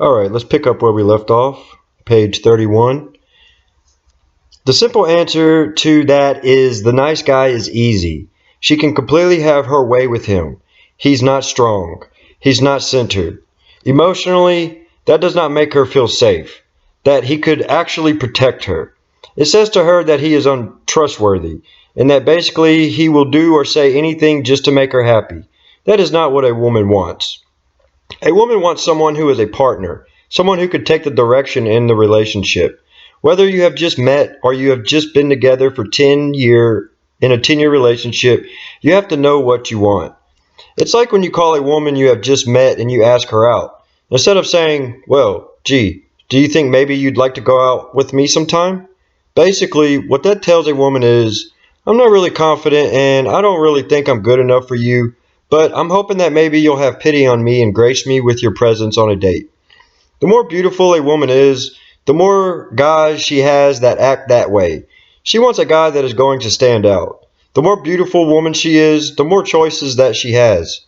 Alright, let's pick up where we left off. Page 31. The simple answer to that is the nice guy is easy. She can completely have her way with him. He's not strong. He's not centered. Emotionally, that does not make her feel safe. That he could actually protect her. It says to her that he is untrustworthy, and that basically he will do or say anything just to make her happy. That is not what a woman wants. A woman wants someone who is a partner, someone who could take the direction in the relationship. Whether you have just met or you have just been together for in a 10-year relationship, you have to know what you want. It's like when you call a woman you have just met and you ask her out. Instead of saying, well, gee, do you think maybe you'd like to go out with me sometime? Basically, what that tells a woman is, I'm not really confident and I don't really think I'm good enough for you, but I'm hoping that maybe you'll have pity on me and grace me with your presence on a date. The more beautiful a woman is, the more guys she has that act that way. She wants a guy that is going to stand out. The more beautiful woman she is, the more choices that she has.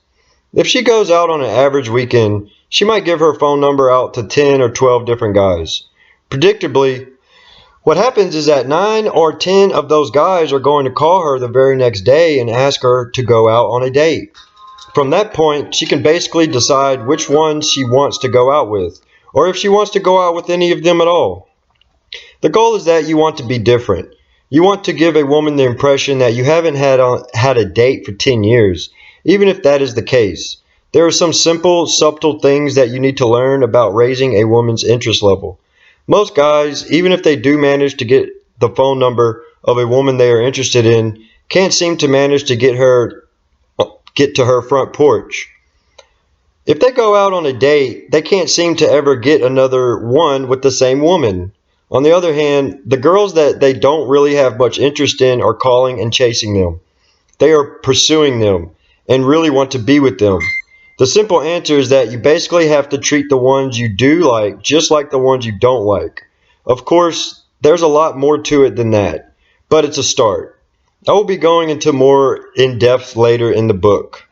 If she goes out on an average weekend, she might give her phone number out to 10 or 12 different guys. Predictably, what happens is that 9 or 10 of those guys are going to call her the very next day and ask her to go out on a date. From that point, she can basically decide which ones she wants to go out with, or if she wants to go out with any of them at all. The goal is that you want to be different. You want to give a woman the impression that you haven't had a date for 10 years, even if that is the case. There are some simple, subtle things that you need to learn about raising a woman's interest level. Most guys, even if they do manage to get the phone number of a woman they are interested in, can't seem to manage to get to her front porch. If they go out on a date, they can't seem to ever get another one with the same woman. On the other hand, the girls that they don't really have much interest in are calling and chasing them. They are pursuing them and really want to be with them. The simple answer is that you basically have to treat the ones you do like just like the ones you don't like. Of course, there's a lot more to it than that, but it's a start. I will be going into more in depth later in the book.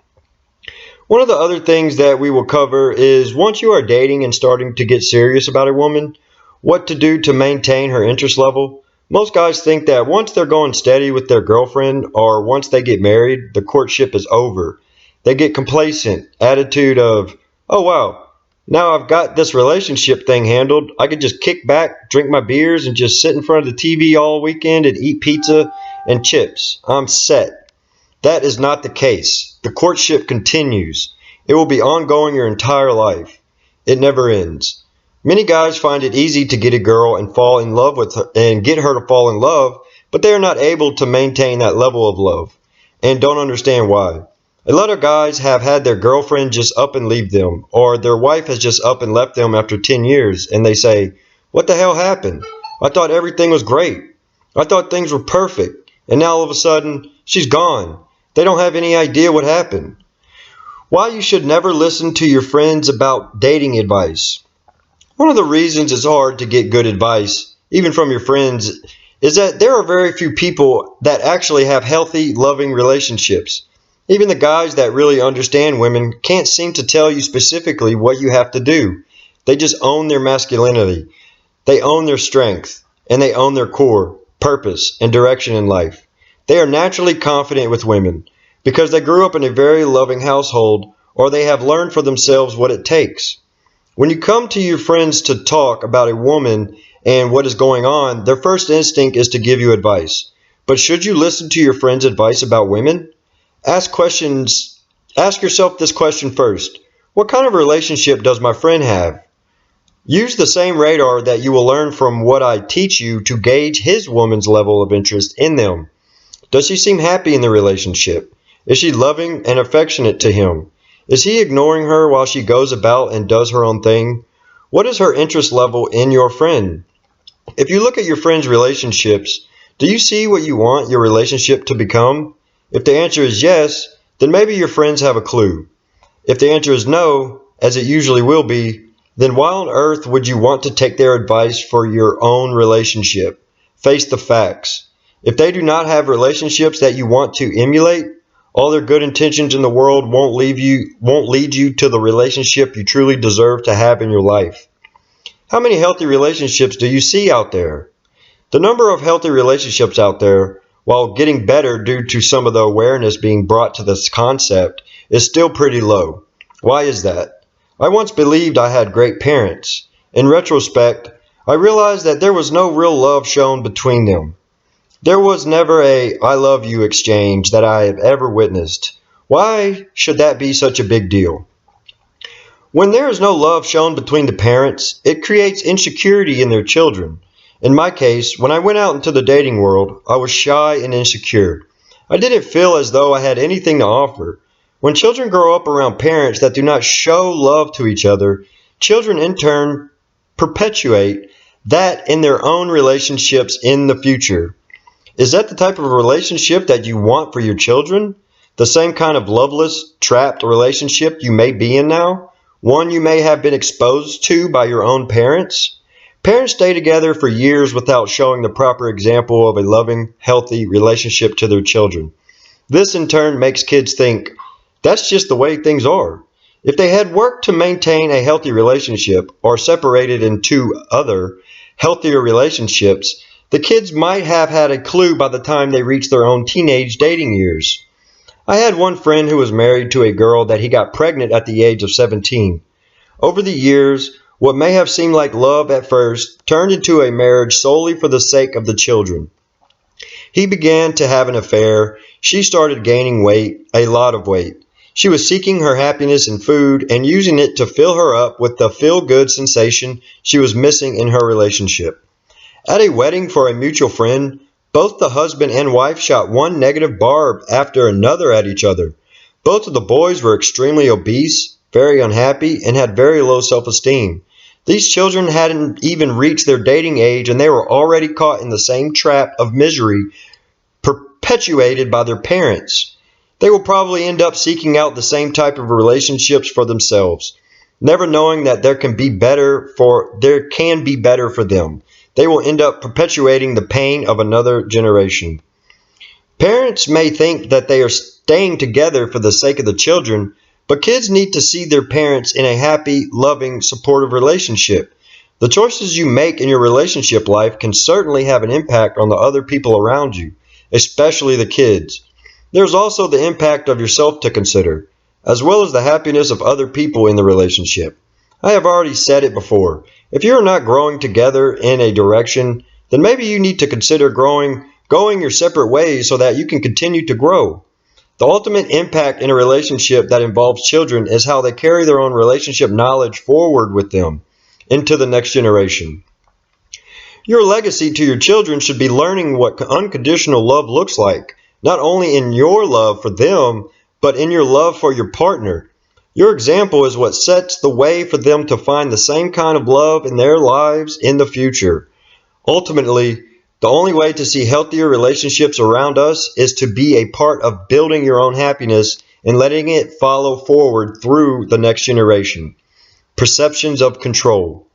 One of the other things that we will cover is once you are dating and starting to get serious about a woman, what to do to maintain her interest level. Most guys think that once they're going steady with their girlfriend or once they get married, the courtship is over. They get complacent, attitude of, oh wow, now I've got this relationship thing handled. I could just kick back, drink my beers, and just sit in front of the TV all weekend and eat pizza and chips. I'm set. That is not the case. The courtship continues. It will be ongoing your entire life. It never ends. Many guys find it easy to get a girl and fall in love with her and get her to fall in love, but they are not able to maintain that level of love and don't understand why. A lot of guys have had their girlfriend just up and leave them, or their wife has just up and left them after 10 years, and they say, what the hell happened? I thought everything was great. I thought things were perfect, and now all of a sudden, she's gone. They don't have any idea what happened. Why you should never listen to your friends about dating advice. One of the reasons it's hard to get good advice, even from your friends, is that there are very few people that actually have healthy, loving relationships. Even the guys that really understand women can't seem to tell you specifically what you have to do. They just own their masculinity. They own their strength, and they own their core, purpose, and direction in life. They are naturally confident with women because they grew up in a very loving household or they have learned for themselves what it takes. When you come to your friends to talk about a woman and what is going on, their first instinct is to give you advice. But should you listen to your friends' advice about women? Ask yourself this question first. What kind of relationship does my friend have? Use the same radar that you will learn from what I teach you to gauge his woman's level of interest in them. Does she seem happy in the relationship? Is she loving and affectionate to him? Is he ignoring her while she goes about and does her own thing? What is her interest level in your friend? If you look at your friends' relationships, do you see what you want your relationship to become? If the answer is yes, then maybe your friends have a clue. If the answer is no, as it usually will be, then why on earth would you want to take their advice for your own relationship? Face the facts. If they do not have relationships that you want to emulate, all their good intentions in the world won't lead you to the relationship you truly deserve to have in your life. How many healthy relationships do you see out there? The number of healthy relationships out there, while getting better due to some of the awareness being brought to this concept, is still pretty low. Why is that? I once believed I had great parents. In retrospect, I realized that there was no real love shown between them. There was never a "I love you" exchange that I have ever witnessed. Why should that be such a big deal? When there is no love shown between the parents, it creates insecurity in their children. In my case, when I went out into the dating world, I was shy and insecure. I didn't feel as though I had anything to offer. When children grow up around parents that do not show love to each other, children in turn perpetuate that in their own relationships in the future. Is that the type of relationship that you want for your children? The same kind of loveless, trapped relationship you may be in now? One you may have been exposed to by your own parents? Parents stay together for years without showing the proper example of a loving, healthy relationship to their children. This in turn makes kids think, that's just the way things are. If they had worked to maintain a healthy relationship or separated into other, healthier relationships, the kids might have had a clue by the time they reached their own teenage dating years. I had one friend who was married to a girl that he got pregnant at the age of 17. Over the years, what may have seemed like love at first turned into a marriage solely for the sake of the children. He began to have an affair. She started gaining weight, a lot of weight. She was seeking her happiness in food and using it to fill her up with the feel-good sensation she was missing in her relationship. At a wedding for a mutual friend, both the husband and wife shot one negative barb after another at each other. Both of the boys were extremely obese, very unhappy, and had very low self-esteem. These children hadn't even reached their dating age and they were already caught in the same trap of misery perpetuated by their parents. They will probably end up seeking out the same type of relationships for themselves, never knowing that there can be better for them. They will end up perpetuating the pain of another generation. Parents may think that they are staying together for the sake of the children, but kids need to see their parents in a happy, loving, supportive relationship. The choices you make in your relationship life can certainly have an impact on the other people around you, especially the kids. There's also the impact of yourself to consider, as well as the happiness of other people in the relationship. I have already said it before. If you are not growing together in a direction, then maybe you need to consider going your separate ways so that you can continue to grow. The ultimate impact in a relationship that involves children is how they carry their own relationship knowledge forward with them into the next generation. Your legacy to your children should be learning what unconditional love looks like, not only in your love for them, but in your love for your partner. Your example is what sets the way for them to find the same kind of love in their lives in the future. Ultimately, the only way to see healthier relationships around us is to be a part of building your own happiness and letting it follow forward through the next generation. Perceptions of control.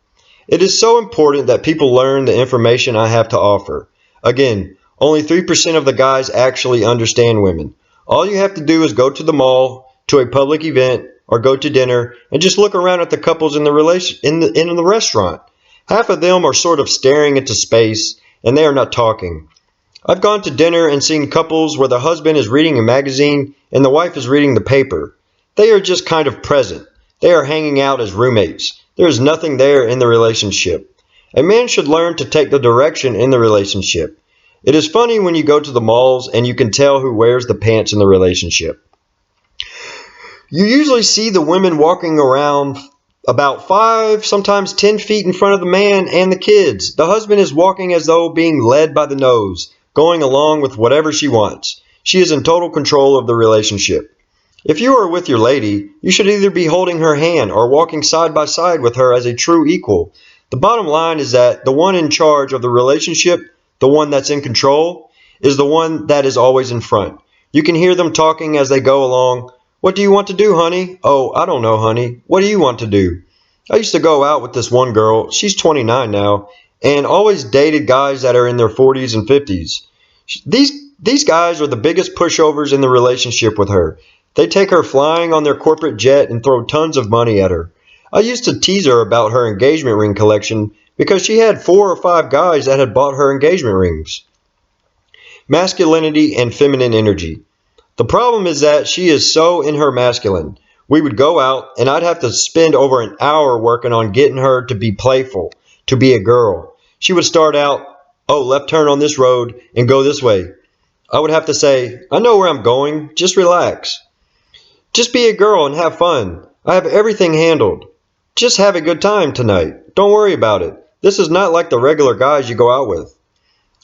It is so important that people learn the information I have to offer. Again, only 3% of the guys actually understand women. All you have to do is go to the mall, to a public event, or go to dinner and just look around at the couples in the restaurant. Half of them are sort of staring into space and they are not talking. I've gone to dinner and seen couples where the husband is reading a magazine and the wife is reading the paper. They are just kind of present. They are hanging out as roommates. There is nothing there in the relationship. A man should learn to take the direction in the relationship. It is funny when you go to the malls and you can tell who wears the pants in the relationship. You usually see the women walking around about 5, sometimes 10 feet in front of the man and the kids. The husband is walking as though being led by the nose, going along with whatever she wants. She is in total control of the relationship. If you are with your lady, you should either be holding her hand or walking side by side with her as a true equal. The bottom line is that the one in charge of the relationship, the one that's in control, is the one that is always in front. You can hear them talking as they go along. What do you want to do, honey? Oh, I don't know, honey. What do you want to do? I used to go out with this one girl. She's 29 now and always dated guys that are in their 40s and 50s. These guys are the biggest pushovers in the relationship with her. They take her flying on their corporate jet and throw tons of money at her. I used to tease her about her engagement ring collection because she had 4 or 5 guys that had bought her engagement rings. Masculinity and feminine energy. The problem is that she is so in her masculine. We would go out and I'd have to spend over an hour working on getting her to be playful, to be a girl. She would start out, "Oh, left turn on this road and go this way." I would have to say, "I know where I'm going, just relax. Just be a girl and have fun. I have everything handled. Just have a good time tonight. Don't worry about it. This is not like the regular guys you go out with."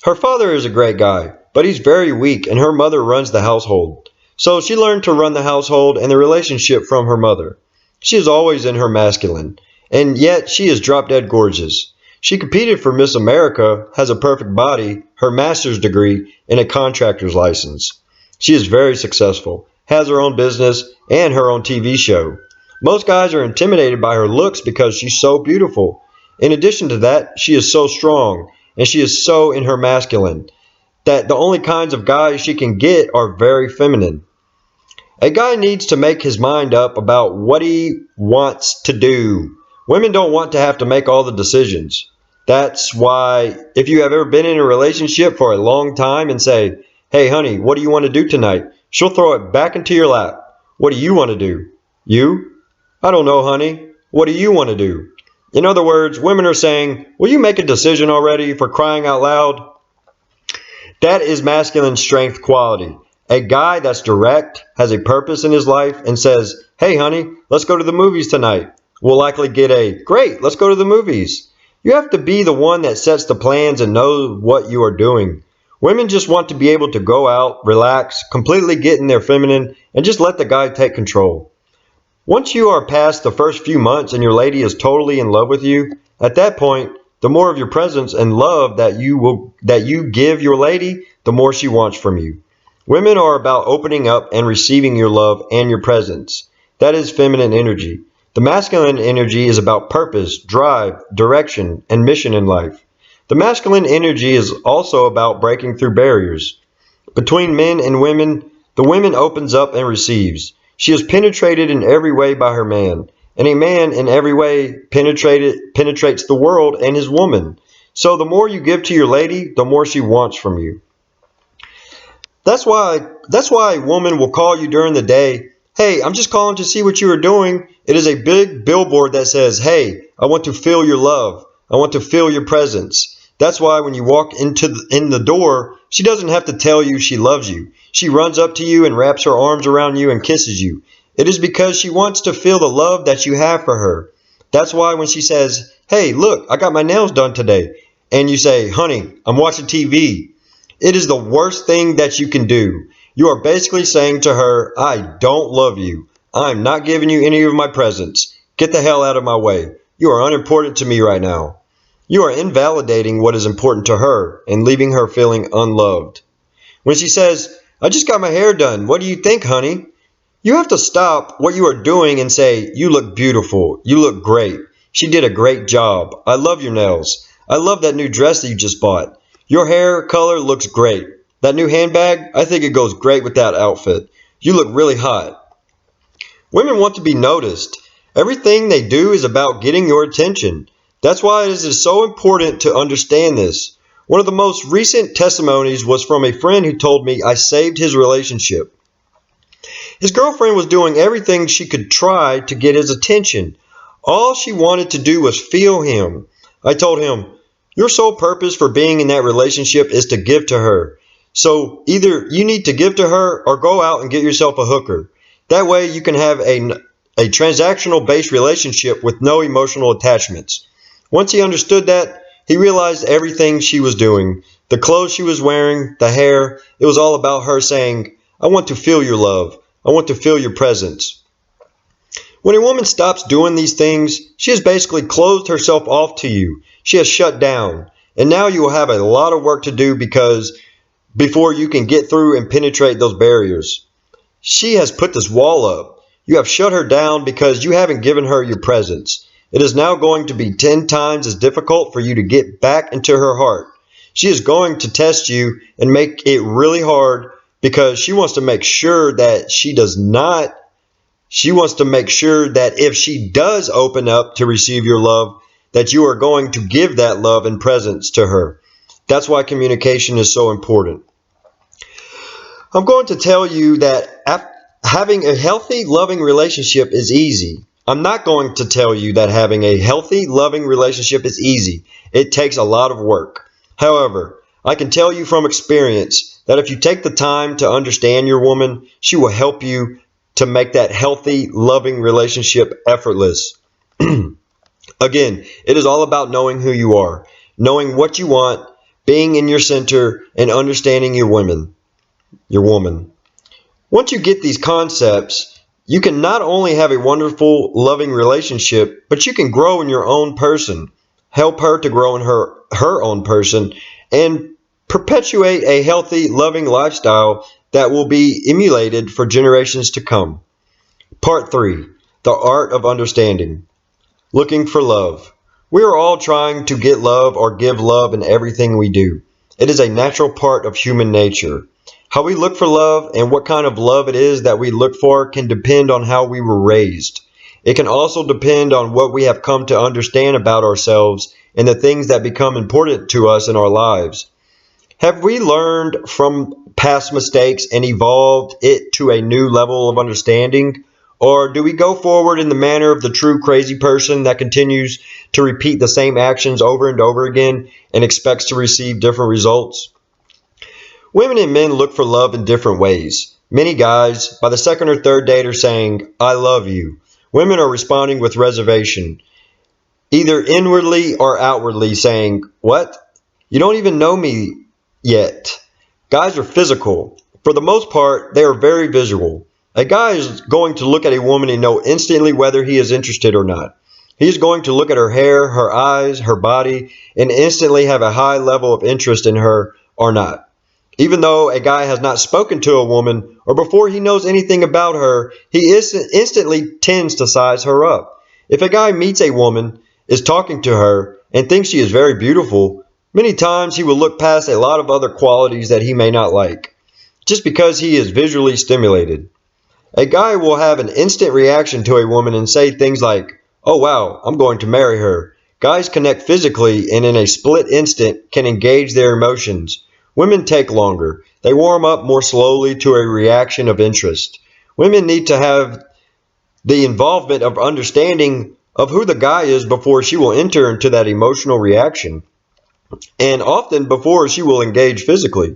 Her father is a great guy, but he's very weak and her mother runs the household. So she learned to run the household and the relationship from her mother. She is always in her masculine, and yet she is drop dead gorgeous. She competed for Miss America, has a perfect body, her master's degree, and a contractor's license. She is very successful, has her own business, and her own TV show. Most guys are intimidated by her looks because she's so beautiful. In addition to that, she is so strong, and she is so in her masculine that the only kinds of guys she can get are very feminine. A guy needs to make his mind up about what he wants to do. Women don't want to have to make all the decisions. That's why if you have ever been in a relationship for a long time and say, "Hey honey, what do you want to do tonight?" She'll throw it back into your lap. "What do you want to do?" "You?" "I don't know, honey. What do you want to do?" In other words, women are saying, "Will you make a decision already, for crying out loud?" That is masculine strength quality. A guy that's direct, has a purpose in his life, and says, "Hey honey, let's go to the movies tonight," will likely get a "Great, let's go to the movies." You have to be the one that sets the plans and knows what you are doing. Women just want to be able to go out, relax, completely get in their feminine, and just let the guy take control. Once you are past the first few months and your lady is totally in love with you, at that point, the more of your presence and love that you give your lady, the more she wants from you. Women are about opening up and receiving your love and your presence. That is feminine energy. The masculine energy is about purpose, drive, direction, and mission in life. The masculine energy is also about breaking through barriers. Between men and women, the woman opens up and receives. She is penetrated in every way by her man, and a man in every way penetrates the world and his woman. So the more you give to your lady, the more she wants from you. That's why a woman will call you during the day. "Hey, I'm just calling to see what you are doing." It is a big billboard that says, "Hey, I want to feel your love. I want to feel your presence." That's why when you walk in the door, she doesn't have to tell you she loves you. She runs up to you and wraps her arms around you and kisses you. It is because she wants to feel the love that you have for her. That's why when she says, "Hey, look, I got my nails done today," and you say, "Honey, I'm watching TV," it is the worst thing that you can do. You are basically saying to her, "I don't love you. I'm not giving you any of my presents. Get the hell out of my way. You are unimportant to me right now." You are invalidating what is important to her and leaving her feeling unloved. When she says, "I just got my hair done. What do you think, honey?" You have to stop what you are doing and say, "You look beautiful. You look great. She did a great job. I love your nails. I love that new dress that you just bought. Your hair color looks great. That new handbag, I think it goes great with that outfit. You look really hot." Women want to be noticed. Everything they do is about getting your attention. That's why it is so important to understand this. One of the most recent testimonies was from a friend who told me I saved his relationship. His girlfriend was doing everything she could try to get his attention. All she wanted to do was feel him. I told him, "Your sole purpose for being in that relationship is to give to her. So either you need to give to her or go out and get yourself a hooker. That way you can have a transactional based relationship with no emotional attachments." Once he understood that, he realized everything she was doing. The clothes she was wearing, the hair, it was all about her saying, "I want to feel your love. I want to feel your presence." When a woman stops doing these things, she has basically closed herself off to you. She has shut down. And now you will have a lot of work to do because before you can get through and penetrate those barriers. She has put this wall up. You have shut her down because you haven't given her your presence. It is now going to be 10 times as difficult for you to get back into her heart. She is going to test you and make it really hard because she wants to make sure that She wants to make sure that if she does open up to receive your love, that you are going to give that love and presence to her. That's why communication is so important. I'm going to tell you that having a healthy, loving relationship is easy. I'm not going to tell you that having a healthy, loving relationship is easy. It takes a lot of work. However, I can tell you from experience that if you take the time to understand your woman, she will help you to make that healthy, loving relationship effortless. Again, it is all about knowing who you are, knowing what you want, being in your center, and understanding your woman. Once you get these concepts, you can not only have a wonderful, loving relationship, but you can grow in your own person, help her to grow in her own person, and perpetuate a healthy, loving lifestyle that will be emulated for generations to come. Part 3. The Art of Understanding. Looking for love. We are all trying to get love or give love in everything we do. It is a natural part of human nature. How we look for love and what kind of love it is that we look for can depend on how we were raised. It can also depend on what we have come to understand about ourselves and the things that become important to us in our lives. Have we learned from past mistakes and evolved it to a new level of understanding? Or do we go forward in the manner of the true crazy person that continues to repeat the same actions over and over again and expects to receive different results? Women and men look for love in different ways. Many guys, by the second or third date, are saying, "I love you." Women are responding with reservation, either inwardly or outwardly saying, "What? You don't even know me yet." Guys are physical. For the most part, they are very visual. A guy is going to look at a woman and know instantly whether he is interested or not. He is going to look at her hair, her eyes, her body, and instantly have a high level of interest in her or not. Even though a guy has not spoken to a woman or before he knows anything about her, he instantly tends to size her up. If a guy meets a woman, is talking to her, and thinks she is very beautiful, many times he will look past a lot of other qualities that he may not like, just because he is visually stimulated. A guy will have an instant reaction to a woman and say things like, "Oh wow, I'm going to marry her." Guys connect physically and in a split instant can engage their emotions. Women take longer. They warm up more slowly to a reaction of interest. Women need to have the involvement of understanding of who the guy is before she will enter into that emotional reaction, and often before she will engage physically.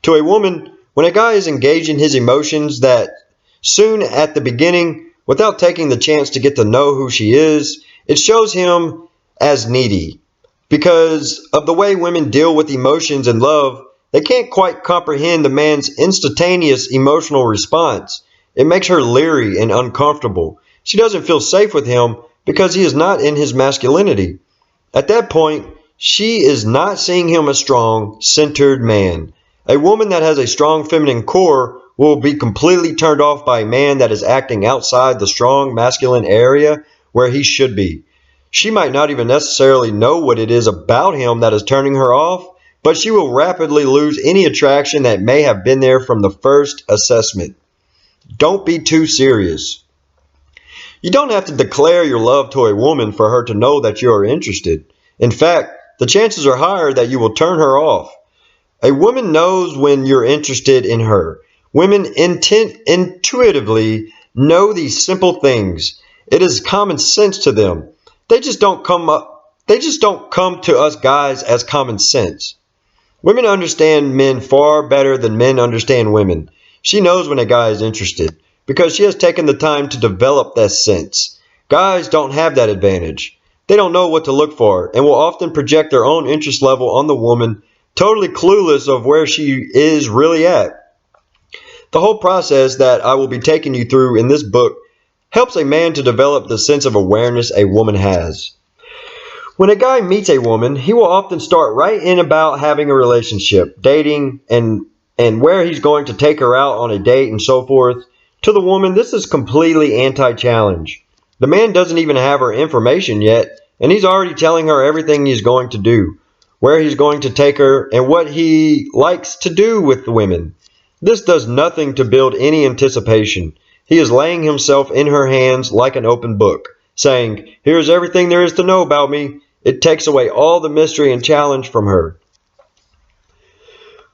To a woman, when a guy is engaged in his emotions that soon at the beginning, without taking the chance to get to know who she is, it shows him as needy. Because of the way women deal with emotions and love, they can't quite comprehend the man's instantaneous emotional response. It makes her leery and uncomfortable. She doesn't feel safe with him because he is not in his masculinity. At that point, she is not seeing him as strong, centered man. A woman that has a strong feminine core will be completely turned off by a man that is acting outside the strong masculine area where he should be. She might not even necessarily know what it is about him that is turning her off, but she will rapidly lose any attraction that may have been there from the first assessment. Don't be too serious. You don't have to declare your love to a woman for her to know that you are interested. In fact, the chances are higher that you will turn her off. A woman knows when you're interested in her. Women intuitively know these simple things. It is common sense to them. They just don't come to us guys as common sense. Women understand men far better than men understand women. She knows when a guy is interested because she has taken the time to develop that sense. Guys don't have that advantage. They don't know what to look for and will often project their own interest level on the woman, totally clueless of where she is really at. The whole process that I will be taking you through in this book helps a man to develop the sense of awareness a woman has. When a guy meets a woman, he will often start right in about having a relationship, dating, and where he's going to take her out on a date and so forth. To the woman, this is completely anti-challenge. The man doesn't even have her information yet, and he's already telling her everything he's going to do, where he's going to take her, and what he likes to do with the women. This does nothing to build any anticipation. He is laying himself in her hands like an open book, saying, "Here's everything there is to know about me." It takes away all the mystery and challenge from her.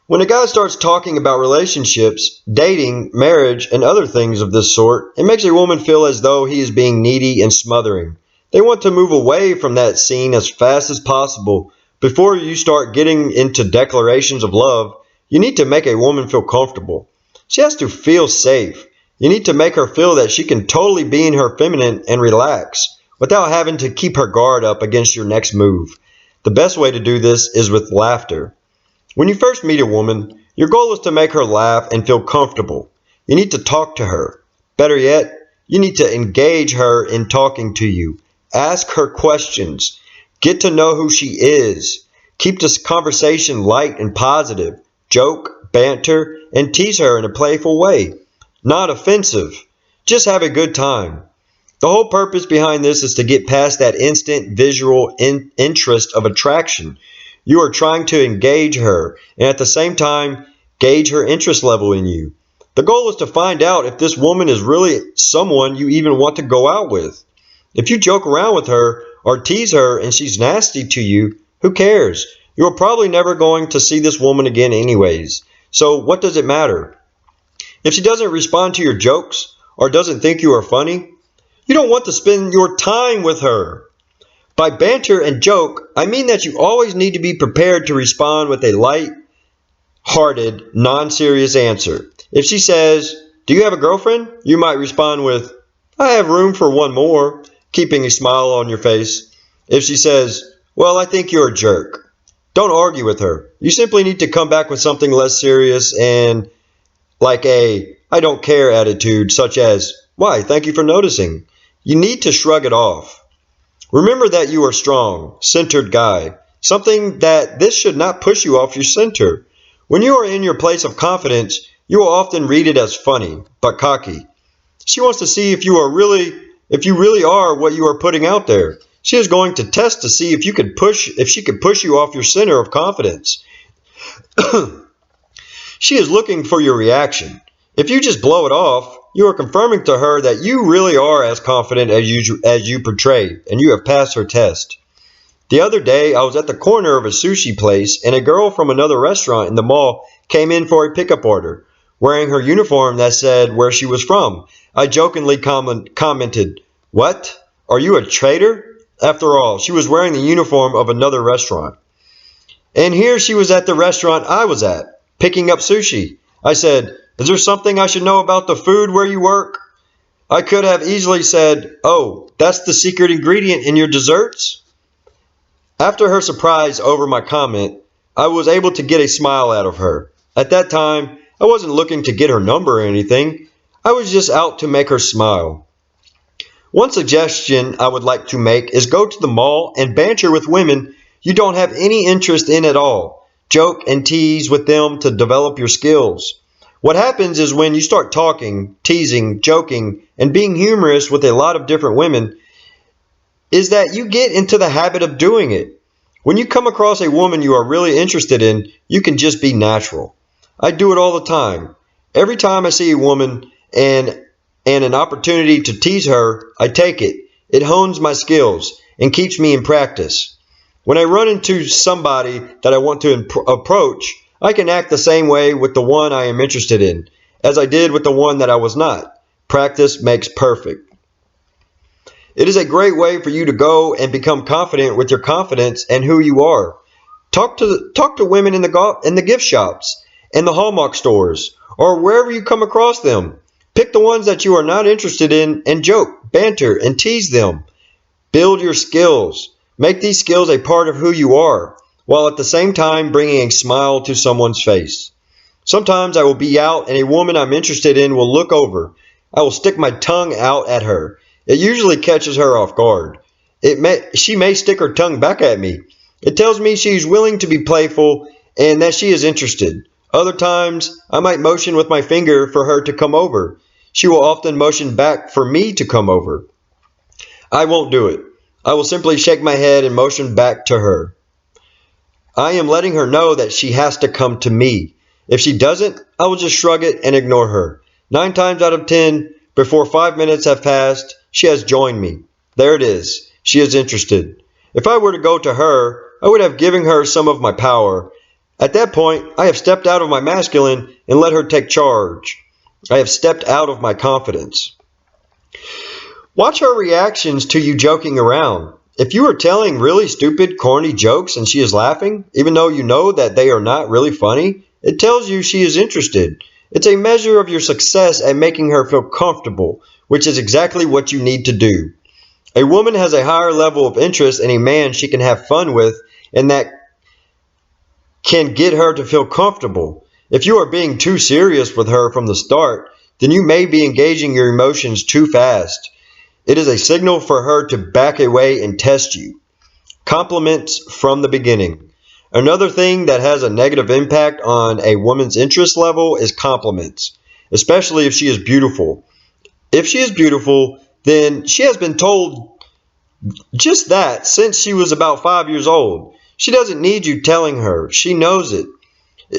When a guy starts talking about relationships, dating, marriage, and other things of this sort, it makes a woman feel as though he is being needy and smothering. They want to move away from that scene as fast as possible. Before you start getting into declarations of love, you need to make a woman feel comfortable. She has to feel safe. You need to make her feel that she can totally be in her feminine and relax without having to keep her guard up against your next move. The best way to do this is with laughter. When you first meet a woman, your goal is to make her laugh and feel comfortable. You need to talk to her. Better yet, you need to engage her in talking to you. Ask her questions. Get to know who she is. Keep this conversation light and positive. Joke, banter, and tease her in a playful way. Not offensive. Just have a good time. The whole purpose behind this is to get past that instant visual interest of attraction. You are trying to engage her and at the same time gauge her interest level in you. The goal is to find out if this woman is really someone you even want to go out with. If you joke around with her or tease her and she's nasty to you, who cares? You're probably never going to see this woman again anyways. So what does it matter? If she doesn't respond to your jokes or doesn't think you are funny, you don't want to spend your time with her. By banter and joke, I mean that you always need to be prepared to respond with a light-hearted, non-serious answer. If she says, "Do you have a girlfriend?" you might respond with, "I have room for one more," keeping a smile on your face. If she says, "Well, I think you're a jerk," don't argue with her. You simply need to come back with something less serious and like a "I don't care" attitude, such as, "Why, thank you for noticing." You need to shrug it off. Remember that you are strong, centered guy. Something that this should not push you off your center. When you are in your place of confidence, you will often read it as funny, but cocky. She wants to see if you really are what you are putting out there. She is going to test to see if she could push you off your center of confidence. She is looking for your reaction. If you just blow it off, you are confirming to her that you really are as confident as you portray, and you have passed her test. The other day, I was at the corner of a sushi place, and a girl from another restaurant in the mall came in for a pickup order, wearing her uniform that said where she was from. I jokingly commented, "What? Are you a traitor?" After all, she was wearing the uniform of another restaurant. And here she was at the restaurant I was at, picking up sushi. I said, "Is there something I should know about the food where you work?" I could have easily said, "Oh, that's the secret ingredient in your desserts?" After her surprise over my comment, I was able to get a smile out of her. At that time, I wasn't looking to get her number or anything. I was just out to make her smile. One suggestion I would like to make is go to the mall and banter with women you don't have any interest in at all. Joke and tease with them to develop your skills. What happens is when you start talking, teasing, joking, and being humorous with a lot of different women, is that you get into the habit of doing it. When you come across a woman you are really interested in, you can just be natural. I do it all the time. Every time I see a woman and an opportunity to tease her, I take it. It hones my skills and keeps me in practice. When I run into somebody that I want to approach, I can act the same way with the one I am interested in as I did with the one that I was not. Practice makes perfect. It is a great way for you to go and become confident with your confidence and who you are. Talk to women in the gift shops, in the Hallmark stores, or wherever you come across them. Pick the ones that you are not interested in and joke, banter, and tease them. Build your skills. Make these skills a part of who you are, while at the same time bringing a smile to someone's face. Sometimes I will be out and a woman I'm interested in will look over. I will stick my tongue out at her. It usually catches her off guard. She may stick her tongue back at me. It tells me she's willing to be playful and that she is interested. Other times, I might motion with my finger for her to come over. She will often motion back for me to come over. I won't do it. I will simply shake my head and motion back to her. I am letting her know that she has to come to me. If she doesn't, I will just shrug it and ignore her. 9 times out of 10, Before 5 minutes have passed, she has joined me. There it is. She is interested. If I were to go to her, I would have given her some of my power. At that point, I have stepped out of my masculine and let her take charge. I have stepped out of my confidence. Watch her reactions to you joking around. If you are telling really stupid, corny jokes and she is laughing, even though you know that they are not really funny, it tells you she is interested. It's a measure of your success at making her feel comfortable, which is exactly what you need to do. A woman has a higher level of interest in a man she can have fun with, and that can get her to feel comfortable. If you are being too serious with her from the start, then you may be engaging your emotions too fast. It is a signal for her to back away and test you. Compliments from the beginning. Another thing that has a negative impact on a woman's interest level is compliments, especially if she is beautiful. If she is beautiful, then she has been told just that since she was about 5 years old. She doesn't need you telling her. She knows it.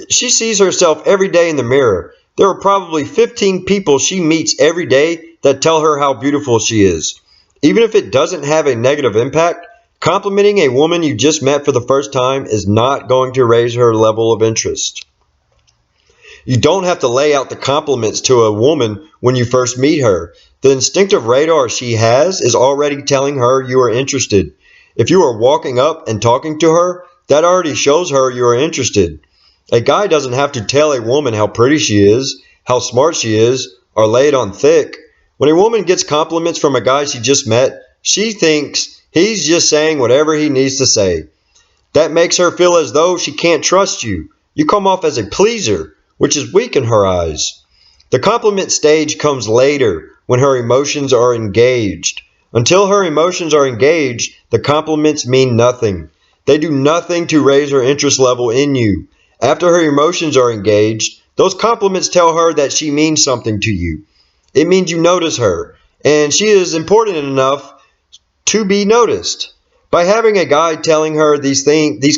She sees herself every day in the mirror. There are probably 15 people she meets every day that tell her how beautiful she is. Even if it doesn't have a negative impact, complimenting a woman you just met for the first time is not going to raise her level of interest. You don't have to lay out the compliments to a woman when you first meet her. The instinctive radar she has is already telling her you are interested. If you are walking up and talking to her, that already shows her you are interested. A guy doesn't have to tell a woman how pretty she is, how smart she is, or lay it on thick. When a woman gets compliments from a guy she just met, she thinks he's just saying whatever he needs to say. That makes her feel as though she can't trust you. You come off as a pleaser, which is weak in her eyes. The compliment stage comes later, when her emotions are engaged. Until her emotions are engaged, the compliments mean nothing. They do nothing to raise her interest level in you. After her emotions are engaged, those compliments tell her that she means something to you. It means you notice her, and she is important enough to be noticed. By having a guy telling her these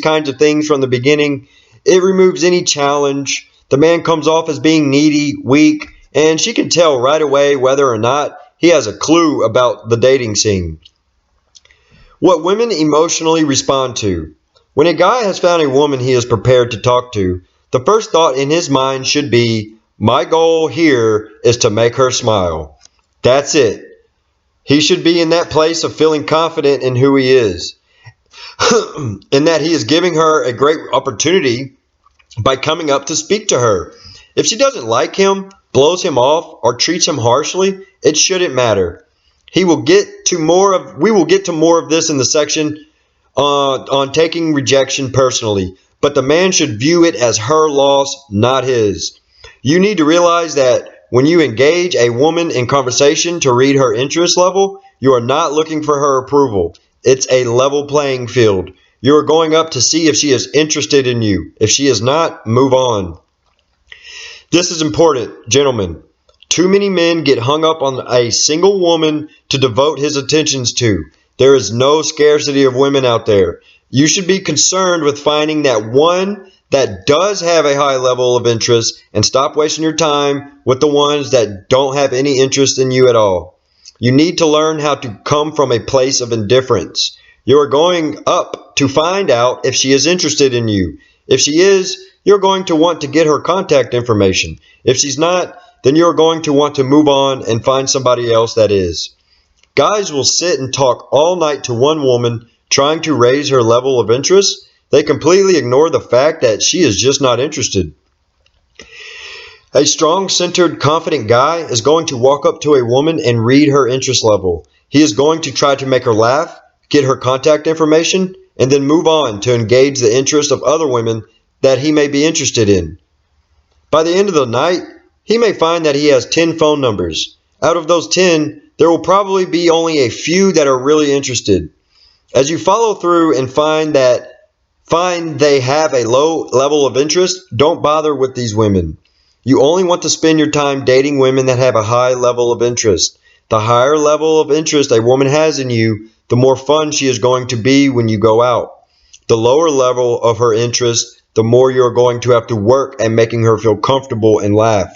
kinds of things from the beginning, it removes any challenge. The man comes off as being needy, weak, and she can tell right away whether or not he has a clue about the dating scene. What women emotionally respond to. When a guy has found a woman he is prepared to talk to, the first thought in his mind should be, my goal here is to make her smile. That's it. He should be in that place of feeling confident in who he is, and that he is giving her a great opportunity by coming up to speak to her. If she doesn't like him, blows him off, or treats him harshly, it shouldn't matter. We will get to more of this in the section on taking rejection personally, but the man should view it as her loss, not his. You need to realize that when you engage a woman in conversation to read her interest level, you are not looking for her approval. It's a level playing field. You are going up to see if she is interested in you. If she is not, move on. This is important, gentlemen. Too many men get hung up on a single woman to devote his attentions to. There is no scarcity of women out there. You should be concerned with finding that one that does have a high level of interest and stop wasting your time with the ones that don't have any interest in you at all. You need to learn how to come from a place of indifference. You are going up to find out if she is interested in you. If she is, you're going to want to get her contact information. If she's not, then you're going to want to move on and find somebody else that is. Guys will sit and talk all night to one woman trying to raise her level of interest. They completely ignore the fact that she is just not interested. A strong-centered, confident guy is going to walk up to a woman and read her interest level. He is going to try to make her laugh, get her contact information, and then move on to engage the interest of other women that he may be interested in. By the end of the night, he may find that he has 10 phone numbers. Out of those 10, there will probably be only a few that are really interested. As you follow through and find they have a low level of interest, don't bother with these women. You only want to spend your time dating women that have a high level of interest. The higher level of interest a woman has in you, the more fun she is going to be when you go out. The lower level of her interest, the more you're going to have to work at making her feel comfortable and laugh.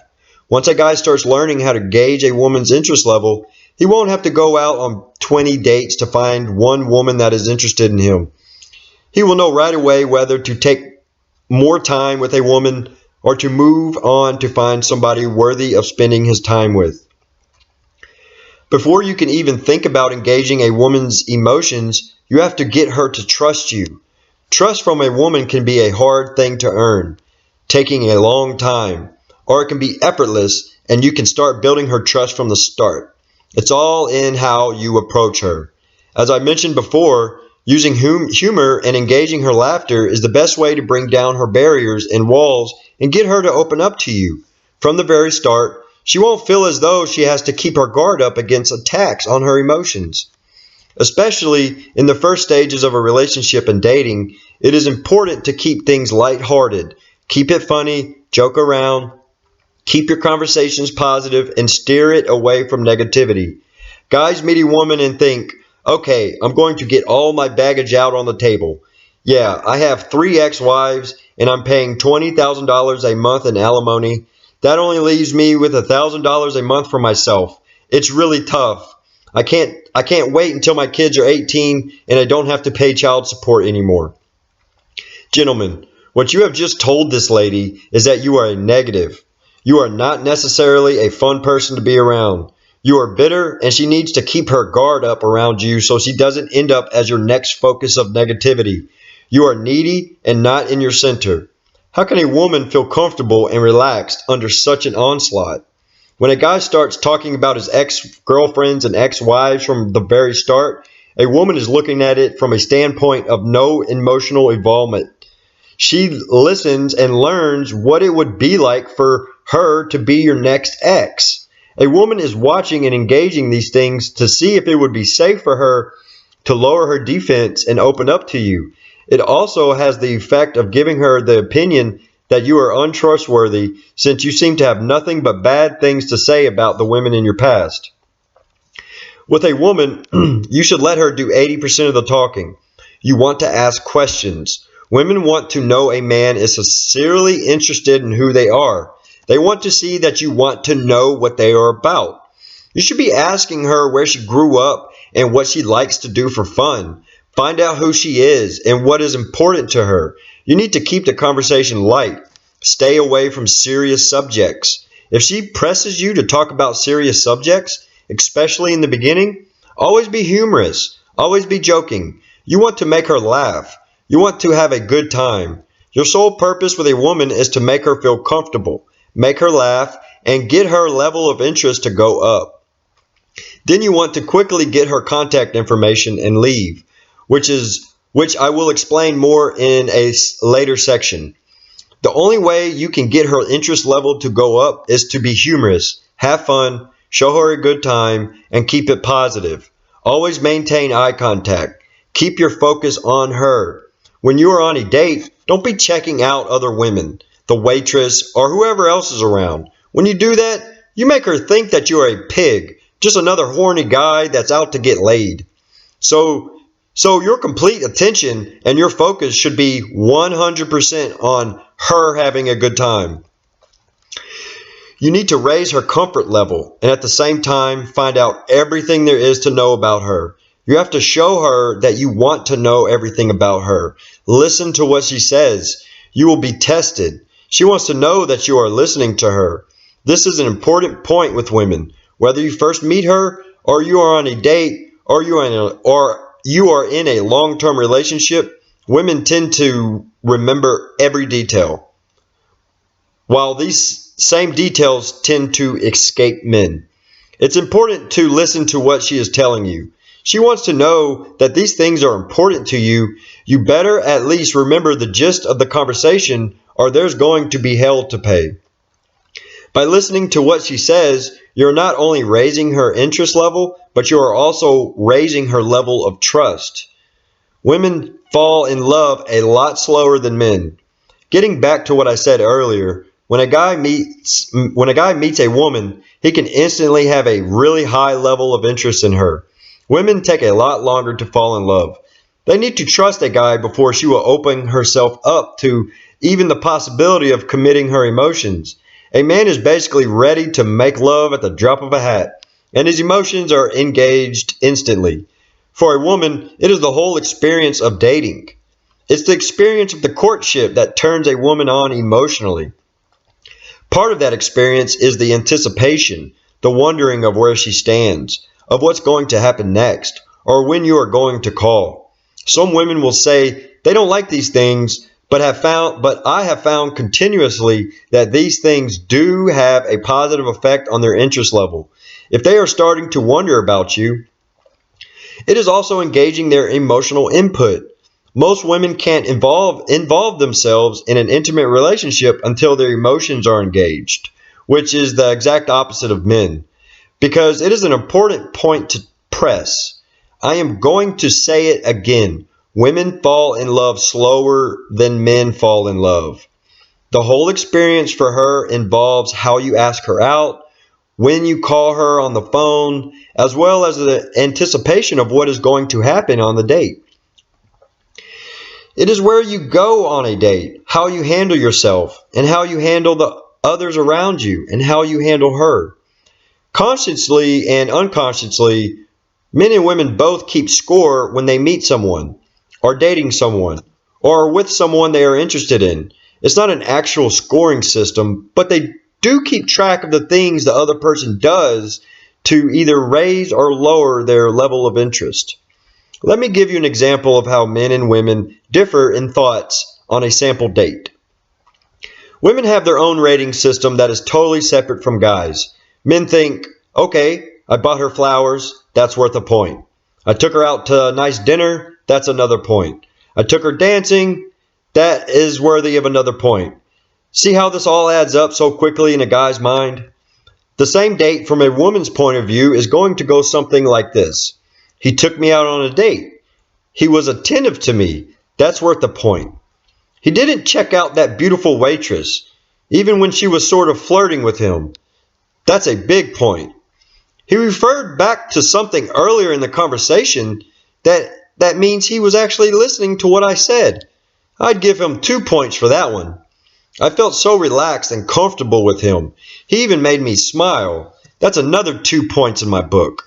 Once a guy starts learning how to gauge a woman's interest level, he won't have to go out on 20 dates to find one woman that is interested in him. He will know right away whether to take more time with a woman or to move on to find somebody worthy of spending his time with. Before you can even think about engaging a woman's emotions, you have to get her to trust you. Trust from a woman can be a hard thing to earn, taking a long time, or it can be effortless and you can start building her trust from the start. It's all in how you approach her. As I mentioned before, using humor and engaging her laughter is the best way to bring down her barriers and walls and get her to open up to you. From the very start, she won't feel as though she has to keep her guard up against attacks on her emotions. Especially in the first stages of a relationship and dating, it is important to keep things lighthearted. Keep it funny, joke around, keep your conversations positive, and steer it away from negativity. Guys meet a woman and think, okay, I'm going to get all my baggage out on the table. Yeah, I have 3 ex-wives and I'm paying $20,000 a month in alimony. That only leaves me with $1,000 a month for myself. It's really tough. I can't wait until my kids are 18 and I don't have to pay child support anymore. Gentlemen, what you have just told this lady is that you are a negative. You are not necessarily a fun person to be around. You are bitter and she needs to keep her guard up around you so she doesn't end up as your next focus of negativity. You are needy and not in your center. How can a woman feel comfortable and relaxed under such an onslaught? When a guy starts talking about his ex-girlfriends and ex-wives from the very start, a woman is looking at it from a standpoint of no emotional involvement. She listens and learns what it would be like for her to be your next ex. A woman is watching and engaging these things to see if it would be safe for her to lower her defense and open up to you. It also has the effect of giving her the opinion that you are untrustworthy since you seem to have nothing but bad things to say about the women in your past. With a woman, you should let her do 80% of the talking. You want to ask questions. Women want to know a man is sincerely interested in who they are. They want to see that you want to know what they are about. You should be asking her where she grew up and what she likes to do for fun. Find out who she is and what is important to her. You need to keep the conversation light. Stay away from serious subjects. If she presses you to talk about serious subjects, especially in the beginning, always be humorous. Always be joking. You want to make her laugh. You want to have a good time. Your sole purpose with a woman is to make her feel comfortable, make her laugh, and get her level of interest to go up. Then you want to quickly get her contact information and leave, which I will explain more in a later section. The only way you can get her interest level to go up is to be humorous, have fun, show her a good time, and keep it positive. Always maintain eye contact. Keep your focus on her. When you are on a date, don't be checking out other women, the waitress, or whoever else is around. When you do that, you make her think that you are a pig, just another horny guy that's out to get laid. So your complete attention and your focus should be 100% on her having a good time. You need to raise her comfort level and at the same time find out everything there is to know about her. You have to show her that you want to know everything about her. Listen to what she says. You will be tested. She wants to know that you are listening to her. This is an important point with women. Whether you first meet her or you are on a date or you are in a long-term relationship, women tend to remember every detail, while these same details tend to escape men. It's important to listen to what she is telling you. She wants to know that these things are important to you. You better at least remember the gist of the conversation or there's going to be hell to pay. By listening to what she says, you're not only raising her interest level, but you are also raising her level of trust. Women fall in love a lot slower than men. Getting back to what I said earlier, when a guy meets a woman, he can instantly have a really high level of interest in her. Women take a lot longer to fall in love. They need to trust a guy before she will open herself up to even the possibility of committing her emotions. A man is basically ready to make love at the drop of a hat, and his emotions are engaged instantly. For a woman, it is the whole experience of dating. It's the experience of the courtship that turns a woman on emotionally. Part of that experience is the anticipation, the wondering of where she stands, of what's going to happen next, or when you are going to call. Some women will say they don't like these things, but I have found continuously that these things do have a positive effect on their interest level. If they are starting to wonder about you, it is also engaging their emotional input. Most women can't involve themselves in an intimate relationship until their emotions are engaged, which is the exact opposite of men, because it is an important point to press. I am going to say it again. Women fall in love slower than men fall in love. The whole experience for her involves how you ask her out, when you call her on the phone, as well as the anticipation of what is going to happen on the date. It is where you go on a date, how you handle yourself, and how you handle the others around you, and how you handle her. Consciously and unconsciously, men and women both keep score when they meet someone, are dating someone, or are with someone they are interested in. It's not an actual scoring system, but they do keep track of the things the other person does to either raise or lower their level of interest. Let me give you an example of how men and women differ in thoughts on a sample date. Women have their own rating system that is totally separate from guys. Men think, okay, I bought her flowers, that's worth a point. I took her out to a nice dinner, that's another point. I took her dancing, that is worthy of another point. See how this all adds up so quickly in a guy's mind? The same date from a woman's point of view is going to go something like this. He took me out on a date. He was attentive to me. That's worth a point. He didn't check out that beautiful waitress, even when she was sort of flirting with him. That's a big point. He referred back to something earlier in the conversation that means he was actually listening to what I said. I'd give him 2 points for that one. I felt so relaxed and comfortable with him. He even made me smile. That's another 2 points in my book.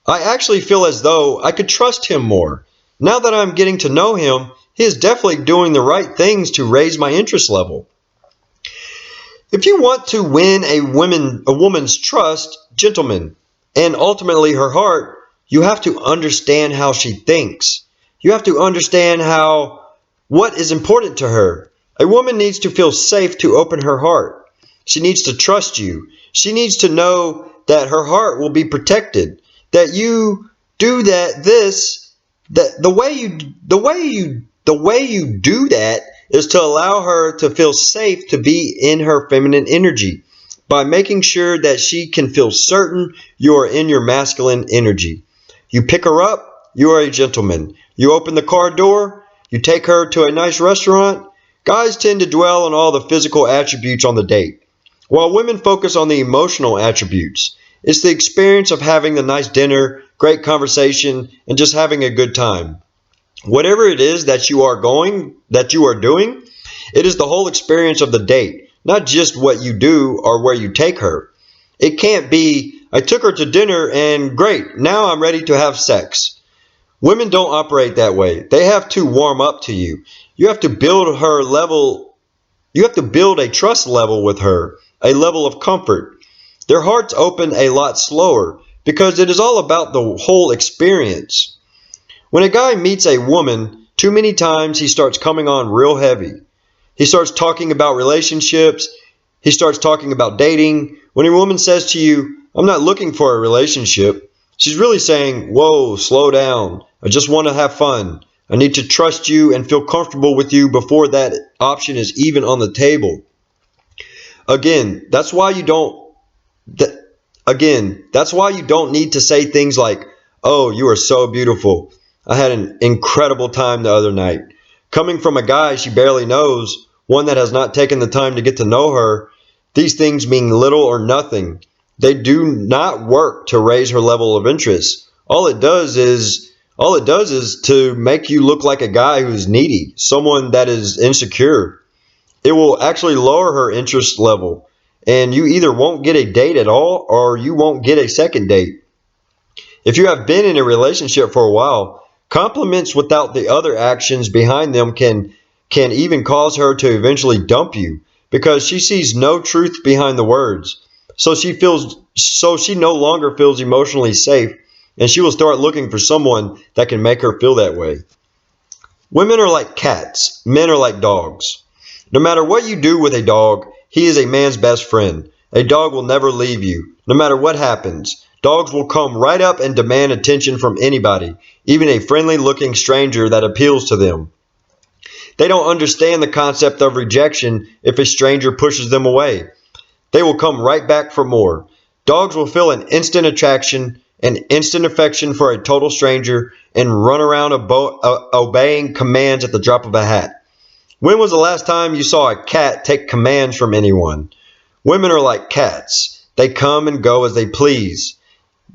I actually feel as though I could trust him more. Now that I'm getting to know him, he is definitely doing the right things to raise my interest level. If you want to win a woman's trust, gentlemen, and ultimately her heart, you have to understand how she thinks. You have to understand what is important to her. A woman needs to feel safe to open her heart. She needs to trust you. She needs to know that her heart will be protected. That you do the way you do that is to allow her to feel safe to be in her feminine energy by making sure that she can feel certain you are in your masculine energy. You pick her up, you are a gentleman. You open the car door, you take her to a nice restaurant. Guys tend to dwell on all the physical attributes on the date, while women focus on the emotional attributes. It's the experience of having a nice dinner, great conversation, and just having a good time. Whatever it is that you are doing, it is the whole experience of the date, not just what you do or where you take her. It can't be, I took her to dinner and great, now I'm ready to have sex. Women don't operate that way. They have to warm up to you. You have to build a trust level with her, a level of comfort. Their hearts open a lot slower because it is all about the whole experience. When a guy meets a woman, too many times he starts coming on real heavy. He starts talking about relationships. He starts talking about dating. When a woman says to you, I'm not looking for a relationship, she's really saying, whoa, slow down. I just want to have fun. I need to trust you and feel comfortable with you before that option is even on the table. Again, that's why you don't need to say things like, oh, you are so beautiful. I had an incredible time the other night. Coming from a guy she barely knows, one that has not taken the time to get to know her, these things mean little or nothing. They do not work to raise her level of interest. All it does is to make you look like a guy who's needy, someone that is insecure. It will actually lower her interest level. and you either won't get a date at all or you won't get a second date. If you have been in a relationship for a while, compliments without the other actions behind them can even cause her to eventually dump you because she sees no truth behind the words. So she no longer feels emotionally safe, and she will start looking for someone that can make her feel that way. Women are like cats, men are like dogs. No matter what you do with a dog, he is a man's best friend. A dog will never leave you, no matter what happens. Dogs will come right up and demand attention from anybody, even a friendly looking stranger that appeals to them. They don't understand the concept of rejection if a stranger pushes them away. They will come right back for more. Dogs will feel an instant attraction, an instant affection for a total stranger, and run around obeying commands at the drop of a hat. When was the last time you saw a cat take commands from anyone? Women are like cats. They come and go as they please.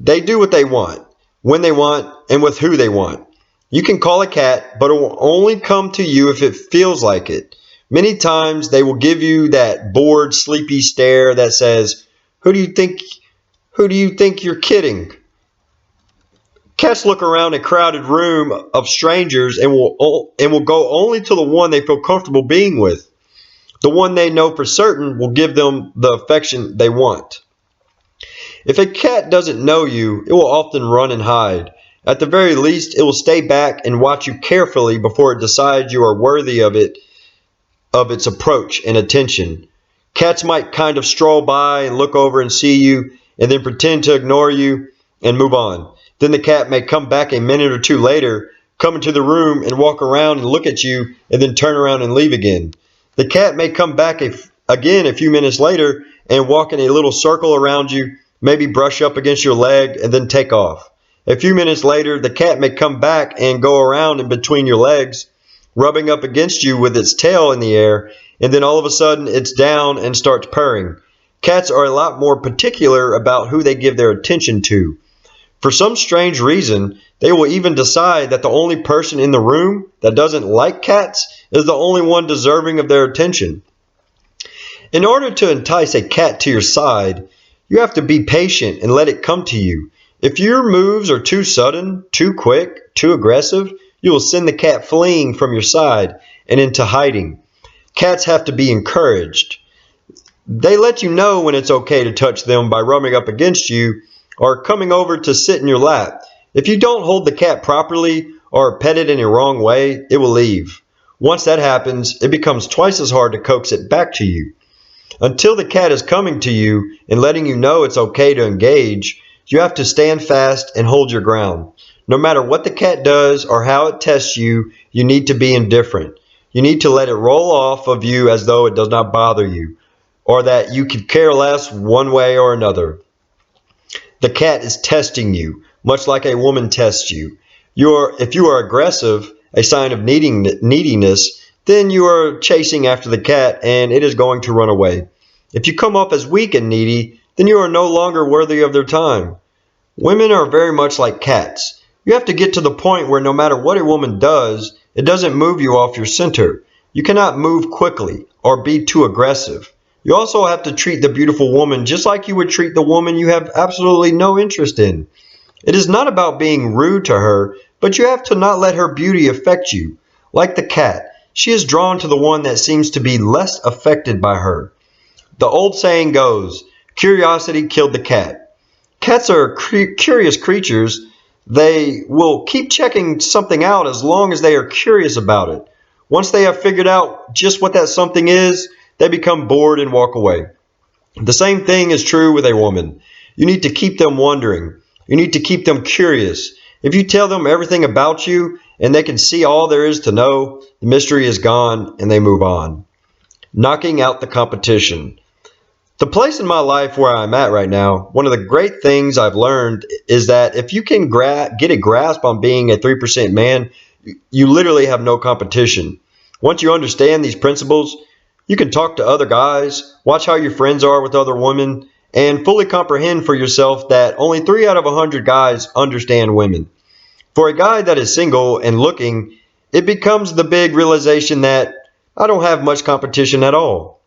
They do what they want, when they want, and with who they want. You can call a cat, but it will only come to you if it feels like it. Many times they will give you that bored, sleepy stare that says, "Who do you think you're kidding?" Cats look around a crowded room of strangers and will go only to the one they feel comfortable being with. The one they know for certain will give them the affection they want. If a cat doesn't know you, it will often run and hide. At the very least, it will stay back and watch you carefully before it decides you are worthy of its approach and attention. Cats might kind of stroll by and look over and see you and then pretend to ignore you and move on. Then the cat may come back a minute or two later, come into the room and walk around and look at you and then turn around and leave again. The cat may come back again a few minutes later and walk in a little circle around you, maybe brush up against your leg and then take off. A few minutes later, the cat may come back and go around in between your legs, rubbing up against you with its tail in the air, and then all of a sudden it's down and starts purring. Cats are a lot more particular about who they give their attention to. For some strange reason, they will even decide that the only person in the room that doesn't like cats is the only one deserving of their attention. In order to entice a cat to your side, you have to be patient and let it come to you. If your moves are too sudden, too quick, too aggressive, you will send the cat fleeing from your side and into hiding. Cats have to be encouraged. They let you know when it's okay to touch them by rubbing up against you or coming over to sit in your lap. If you don't hold the cat properly or pet it in a wrong way, it will leave. Once that happens, it becomes twice as hard to coax it back to you. Until the cat is coming to you and letting you know it's okay to engage, you have to stand fast and hold your ground. No matter what the cat does or how it tests you, you need to be indifferent. You need to let it roll off of you as though it does not bother you, or that you could care less one way or another. The cat is testing you, much like a woman tests you. If you are aggressive, a sign of neediness, then you are chasing after the cat and it is going to run away. If you come off as weak and needy, then you are no longer worthy of their time. Women are very much like cats. You have to get to the point where no matter what a woman does, it doesn't move you off your center. You cannot move quickly or be too aggressive. You also have to treat the beautiful woman just like you would treat the woman you have absolutely no interest in. It is not about being rude to her, but you have to not let her beauty affect you. Like the cat, she is drawn to the one that seems to be less affected by her. The old saying goes, curiosity killed the cat. Cats are curious creatures. They will keep checking something out as long as they are curious about it. Once they have figured out just what that something is, they become bored and walk away. The same thing is true with a woman. You need to keep them wondering. You need to keep them curious. If you tell them everything about you and they can see all there is to know, the mystery is gone and they move on. Knocking out the competition. The place in my life where I'm at right now, one of the great things I've learned is that if you can get a grasp on being a 3% man, you literally have no competition. Once you understand these principles, you can talk to other guys, watch how your friends are with other women, and fully comprehend for yourself that only 3 out of 100 guys understand women. For a guy that is single and looking, it becomes the big realization that I don't have much competition at all.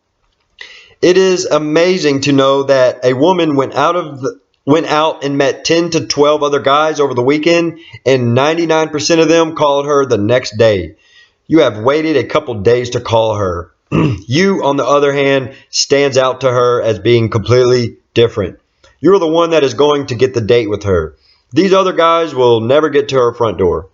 It is amazing to know that a woman went out and met 10 to 12 other guys over the weekend, and 99% of them called her the next day. You have waited a couple days to call her. You, on the other hand, stands out to her as being completely different. You're the one that is going to get the date with her. These other guys will never get to her front door.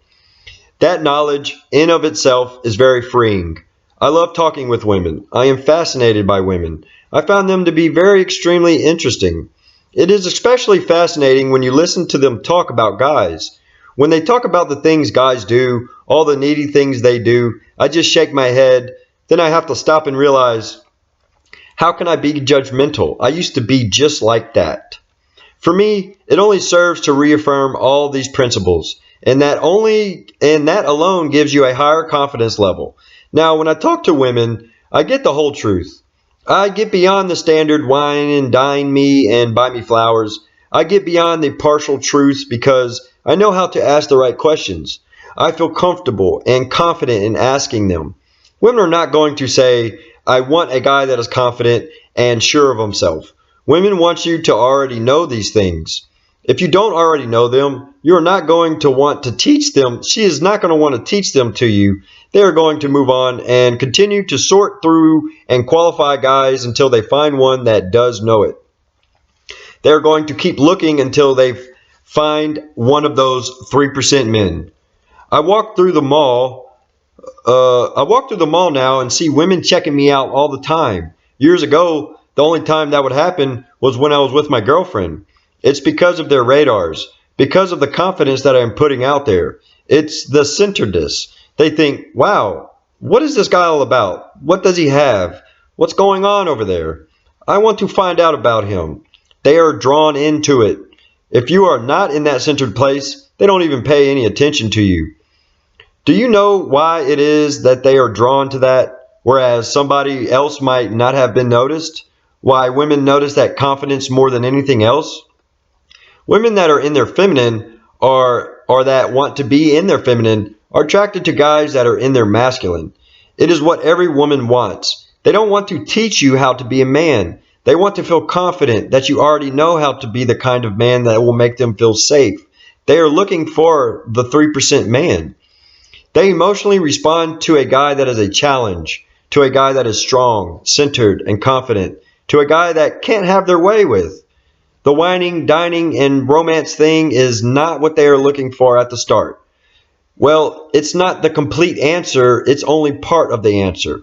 That knowledge, in of itself, is very freeing. I love talking with women. I am fascinated by women. I found them to be very extremely interesting. It is especially fascinating when you listen to them talk about guys. When they talk about the things guys do, all the needy things they do, I just shake my head. Then I have to stop and realize, how can I be judgmental? I used to be just like that. For me, it only serves to reaffirm all these principles, and that alone gives you a higher confidence level. Now, when I talk to women, I get the whole truth. I get beyond the standard wine and dine me and buy me flowers. I get beyond the partial truths because I know how to ask the right questions. I feel comfortable and confident in asking them. Women are not going to say, I want a guy that is confident and sure of himself. Women want you to already know these things. If you don't already know them, you're not going to want to teach them. She is not going to want to teach them to you. They are going to move on and continue to sort through and qualify guys until they find one that does know it. They're going to keep looking until they find one of those 3% men. I walk through the mall I walk through the mall now and see women checking me out all the time. Years ago, the only time that would happen was when I was with my girlfriend. It's because of their radars, because of the confidence that I'm putting out there. It's the centeredness. They think, wow, what is this guy all about? What does he have? What's going on over there? I want to find out about him. They are drawn into it. If you are not in that centered place, they don't even pay any attention to you. Do you know why it is that they are drawn to that, whereas somebody else might not have been noticed? Why women notice that confidence more than anything else? Women that are in their feminine or that want to be in their feminine are attracted to guys that are in their masculine. It is what every woman wants. They don't want to teach you how to be a man. They want to feel confident that you already know how to be the kind of man that will make them feel safe. They are looking for the 3% man. They emotionally respond to a guy that is a challenge, to a guy that is strong, centered, and confident, to a guy that can't have their way with. The whining, dining, and romance thing is not what they are looking for at the start. Well, it's not the complete answer, it's only part of the answer.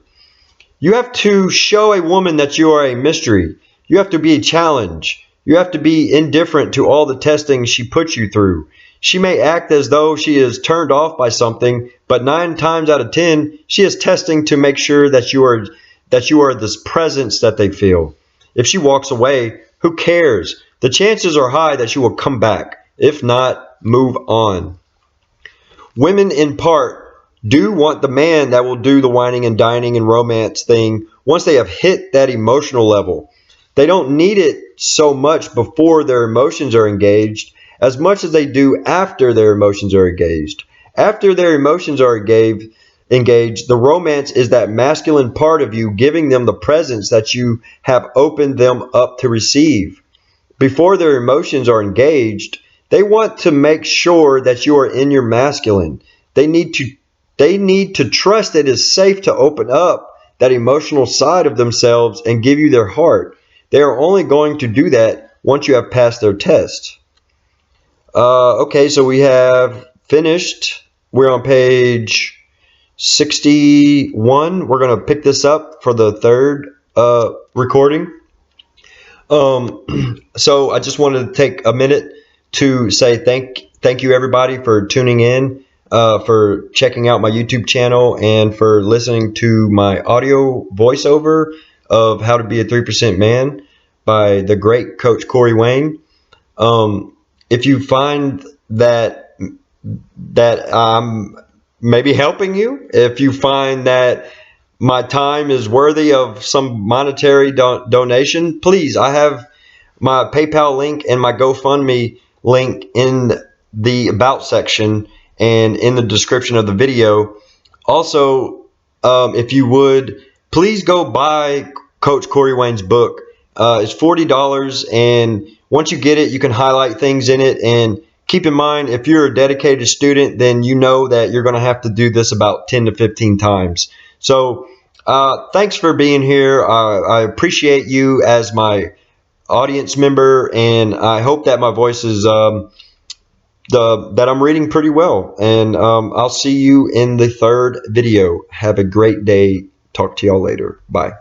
You have to show a woman that you are a mystery. You have to be a challenge. You have to be indifferent to all the testing she puts you through. She may act as though she is turned off by something, but 9 times out of 10, she is testing to make sure that you are this presence that they feel. If she walks away, who cares? The chances are high that she will come back. If not, move on. Women, in part, do want the man that will do the whining and dining and romance thing once they have hit that emotional level. They don't need it so much before their emotions are engaged as much as they do after their emotions are engaged. After their emotions are engaged, the romance is that masculine part of you giving them the presence that you have opened them up to receive. Before their emotions are engaged, they want to make sure that you are in your masculine. They need to trust it is safe to open up that emotional side of themselves and give you their heart. They are only going to do that once you have passed their test. Okay, so we have finished. We're on page 61. We're going to pick this up for the third recording. So I just wanted to take a minute to say thank you everybody for tuning in, for checking out my YouTube channel, and for listening to my audio voiceover of How to Be a 3% Man by the great Coach Corey Wayne. If you find that I'm maybe helping you, if you find that my time is worthy of some monetary donation, please, I have my PayPal link and my GoFundMe link in the About section and in the description of the video. Also, if you would, please go buy Coach Corey Wayne's book. It's $40, and once you get it, you can highlight things in it. And keep in mind, if you're a dedicated student, then you know that you're going to have to do this about 10 to 15 times. So thanks for being here. I appreciate you as my audience member, and I hope that my voice is that I'm reading pretty well. And I'll see you in the third video. Have a great day. Talk to y'all later. Bye.